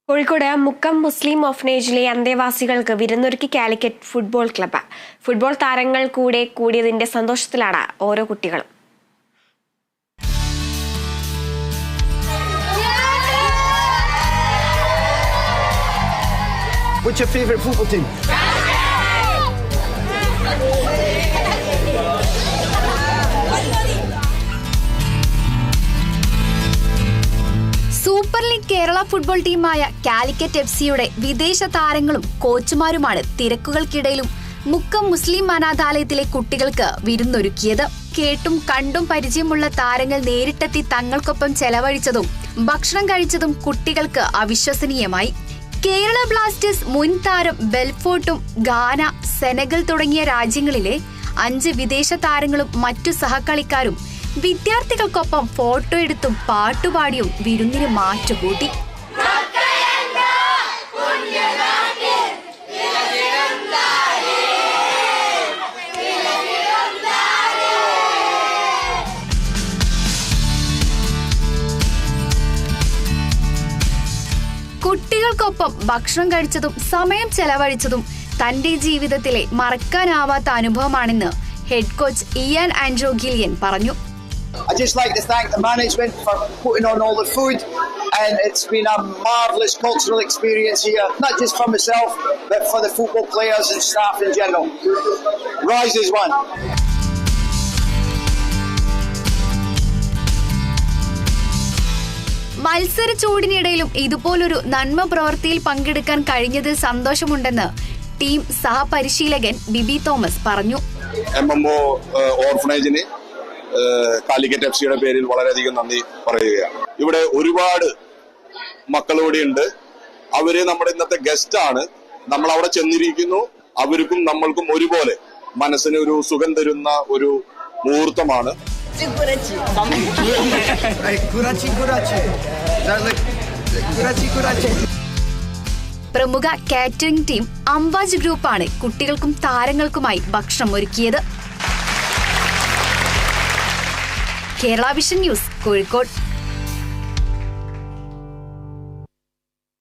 കോഴിക്കോട് മുക്കം മുസ്ലിം ഓർഫനേജിലെ അന്തേവാസികൾക്ക് വിരുന്നൊരുക്കി Calicut football club. Football താരങ്ങൾ കൂടിയതിന്റെ സന്തോഷത്തിലാണ് ഓരോ കുട്ടികളും. What's your favorite football team? Super league Kerala football ടീമായ കാലിക്കറ്റ് എഫ്സിയുടെ വിദേശ താരങ്ങളും കോച്ചുമാരുമാണ് തിരക്കുകൾക്കിടയിലും മുക്കം മുസ്ലിം അനാഥാലയത്തിലെ കുട്ടികൾക്ക് വിരുന്നൊരുക്കിയത്. കേട്ടും കണ്ടും പരിചയമുള്ള താരങ്ങൾ നേരിട്ടെത്തി തങ്ങൾക്കൊപ്പം ചെലവഴിച്ചതും ഭക്ഷണം കഴിച്ചതും കുട്ടികൾക്ക് അവിശ്വസനീയമായി. കേരള ബ്ലാസ്റ്റേഴ്സ് മുൻ താരം ബെൽഫോർട്ടും ഗാന, സെനഗൽ തുടങ്ങിയ രാജ്യങ്ങളിലെ 5 വിദേശ താരങ്ങളും മറ്റു സഹകളിക്കാരും വിദ്യാർത്ഥികൾക്കൊപ്പം ഫോട്ടോ എടുത്തും പാട്ടുപാടിയും വിരുന്നിന് മാറ്റുകൂട്ടി. കുട്ടികൾക്കൊപ്പം ഭക്ഷണം കഴിച്ചതും സമയം ചെലവഴിച്ചതും തന്റെ ജീവിതത്തിലെ മറക്കാനാവാത്ത അനുഭവമാണെന്ന് head coach Ian Andrew Gillan പറഞ്ഞു. I'd just like to thank the management for putting on all the food, and it's been a marvellous cultural experience here, not just for myself but for the football players and staff in general. Rise as one. മത്സര ചൂടിനിടയിലും ഇതുപോലൊരു നന്മ പ്രവൃത്തിയിൽ പങ്കെടുക്കാൻ കഴിഞ്ഞതിൽ സന്തോഷമുണ്ടെന്ന് team സഹപരിശീലകൻ ബിബി Thomas പറഞ്ഞു. MMO ഓർഫനേജിന് Calicut എഫ്സിയുടെ പേരിൽ വളരെയധികം നന്ദി പറയുകയാണ്. ഇവിടെ ഒരുപാട് മക്കളിവിടെ ഉണ്ട്. അവര് നമ്മുടെ ഇന്നത്തെ ഗസ്റ്റ് ആണ്. നമ്മൾ അവിടെ ചെന്നിരിക്കുന്നു. അവർക്കും നമ്മൾക്കും ഒരുപോലെ മനസ്സിന് ഒരു സുഖം തരുന്ന ഒരു മുഹൂർത്തമാണ്. പ്രമുഖ കാറ്ററിംഗ് ടീം അംബാജ് ഗ്രൂപ്പാണ് കുട്ടികൾക്കും താരങ്ങൾക്കുമായി ഭക്ഷണം ഒരുക്കിയത്. Kerala vision news, Kozhikode.